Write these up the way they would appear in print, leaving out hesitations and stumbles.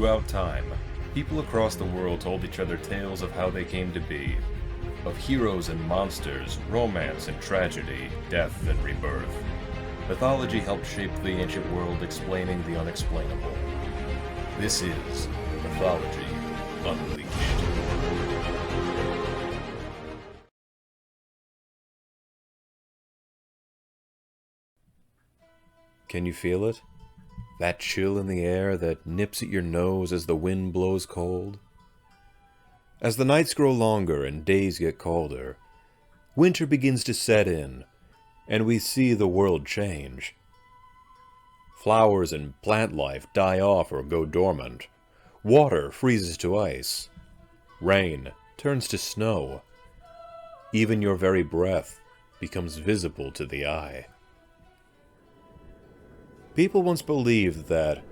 Throughout time, people across the world told each other tales of how they came to be, of heroes and monsters, romance and tragedy, death and rebirth. Mythology helped shape the ancient world, explaining the unexplainable. This is Mythology Unleashed. Can you feel it? That chill in the air that nips at your nose as the wind blows cold? As the nights grow longer and days get colder, winter begins to set in, and we see the world change. Flowers and plant life die off or go dormant. Water freezes to ice. Rain turns to snow. Even your very breath becomes visible to the eye. People once believed that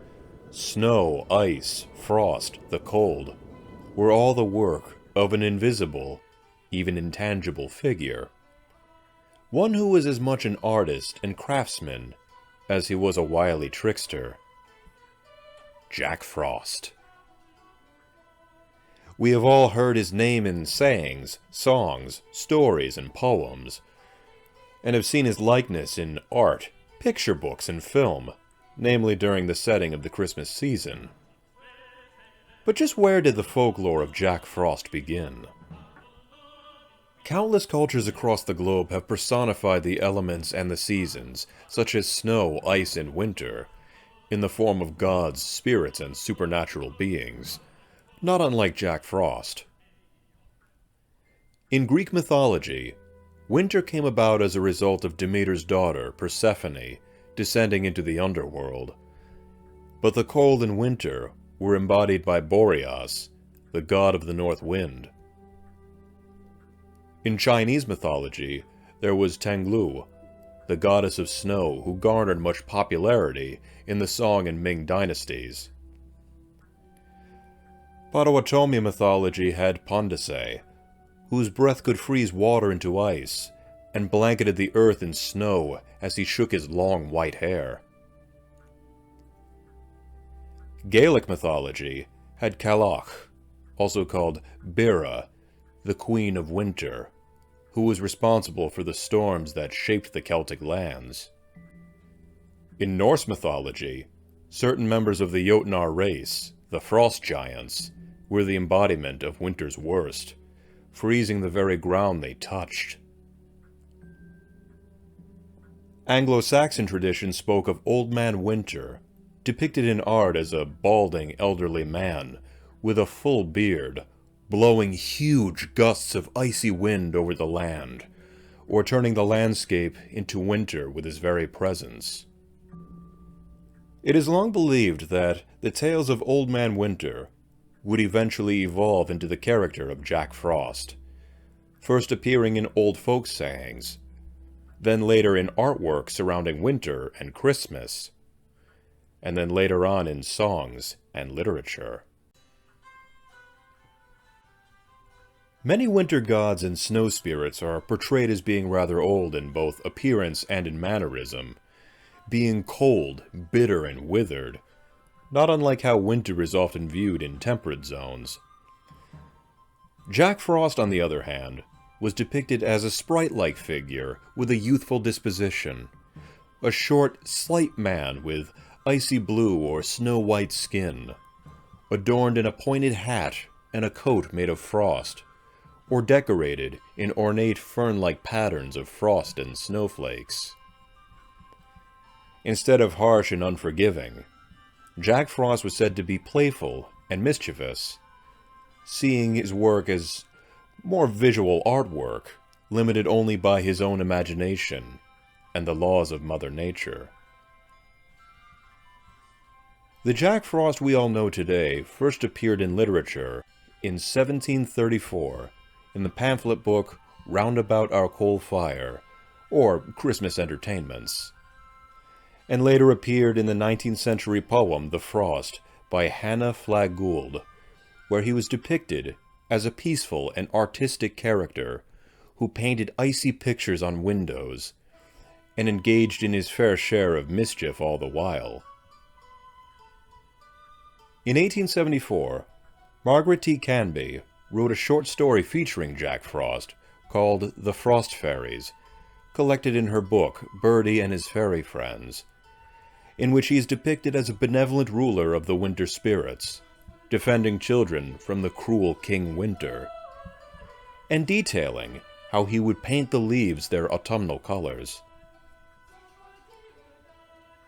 snow, ice, frost, the cold were all the work of an invisible, even intangible figure. One who was as much an artist and craftsman as he was a wily trickster. Jack Frost. We have all heard his name in sayings, songs, stories, and poems, and have seen his likeness in art, picture books, and film, namely during the setting of the Christmas season. But just where did the folklore of Jack Frost begin? Countless cultures across the globe have personified the elements and the seasons, such as snow, ice, and winter, in the form of gods, spirits, and supernatural beings, not unlike Jack Frost. In Greek mythology, winter came about as a result of Demeter's daughter, Persephone, descending into the underworld. But the cold and winter were embodied by Boreas, the god of the north wind. In Chinese mythology, there was Tenglu, the goddess of snow who garnered much popularity in the Song and Ming dynasties. Potawatomi mythology had Pondase, whose breath could freeze water into ice, and blanketed the earth in snow as he shook his long white hair. Gaelic mythology had Cailleach, also called Bera, the Queen of Winter, who was responsible for the storms that shaped the Celtic lands. In Norse mythology, certain members of the Jotnar race, the Frost Giants, were the embodiment of winter's worst, freezing the very ground they touched. Anglo-Saxon tradition spoke of Old Man Winter, depicted in art as a balding elderly man with a full beard, blowing huge gusts of icy wind over the land, or turning the landscape into winter with his very presence. It is long believed that the tales of Old Man Winter would eventually evolve into the character of Jack Frost, first appearing in old folk sayings, then later in artwork surrounding winter and Christmas, and then later on in songs and literature. Many winter gods and snow spirits are portrayed as being rather old in both appearance and in mannerism, being cold, bitter, and withered, not unlike how winter is often viewed in temperate zones. Jack Frost, on the other hand, was depicted as a sprite-like figure with a youthful disposition, a short, slight man with icy blue or snow-white skin, adorned in a pointed hat and a coat made of frost, or decorated in ornate fern-like patterns of frost and snowflakes. Instead of harsh and unforgiving, Jack Frost was said to be playful and mischievous, seeing his work as more visual artwork, limited only by his own imagination and the laws of Mother Nature. The Jack Frost we all know today first appeared in literature in 1734 in the pamphlet book Round About Our Coal Fire, or Christmas Entertainments, and later appeared in the 19th century poem The Frost by Hannah Flagg Gould, where he was depicted as a peaceful and artistic character who painted icy pictures on windows and engaged in his fair share of mischief all the while. In 1874, Margaret T. Canby wrote a short story featuring Jack Frost called The Frost Fairies, collected in her book Birdie and His Fairy Friends, in which he is depicted as a benevolent ruler of the winter spirits, defending children from the cruel King Winter, and detailing how he would paint the leaves their autumnal colors.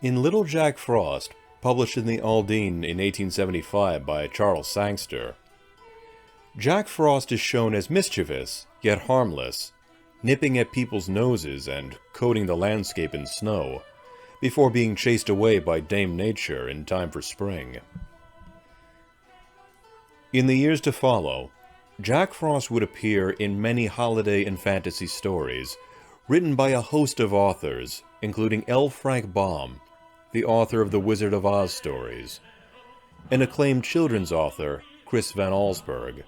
In Little Jack Frost, published in the Aldine in 1875 by Charles Sangster, Jack Frost is shown as mischievous, yet harmless, nipping at people's noses and coating the landscape in snow, before being chased away by Dame Nature in time for spring. In the years to follow, Jack Frost would appear in many holiday and fantasy stories, written by a host of authors, including L. Frank Baum, the author of the Wizard of Oz stories, and acclaimed children's author Chris Van Allsburg.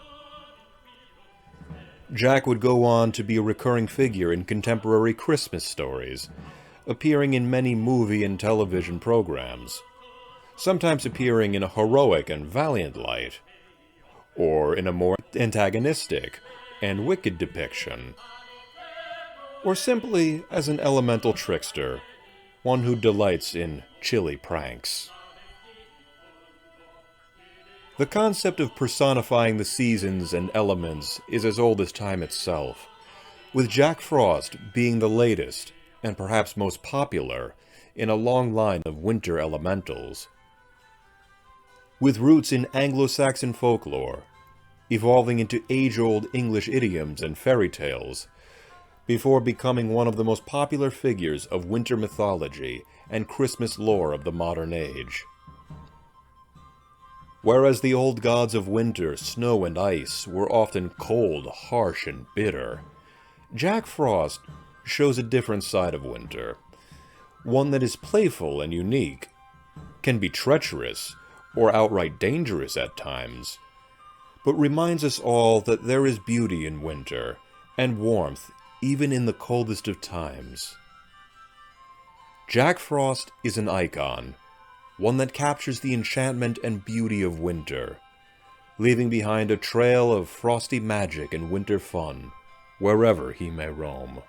Jack would go on to be a recurring figure in contemporary Christmas stories, appearing in many movie and television programs, sometimes appearing in a heroic and valiant light, or in a more antagonistic and wicked depiction, or simply as an elemental trickster, one who delights in chilly pranks. The concept of personifying the seasons and elements is as old as time itself, with Jack Frost being the latest and perhaps most popular in a long line of winter elementals. With roots in Anglo-Saxon folklore, evolving into age-old English idioms and fairy tales, before becoming one of the most popular figures of winter mythology and Christmas lore of the modern age. Whereas the old gods of winter, snow and ice, were often cold, harsh, and bitter, Jack Frost shows a different side of winter, one that is playful and unique, can be treacherous or outright dangerous at times, but reminds us all that there is beauty in winter and warmth even in the coldest of times. Jack Frost is an icon, one that captures the enchantment and beauty of winter, leaving behind a trail of frosty magic and winter fun wherever he may roam.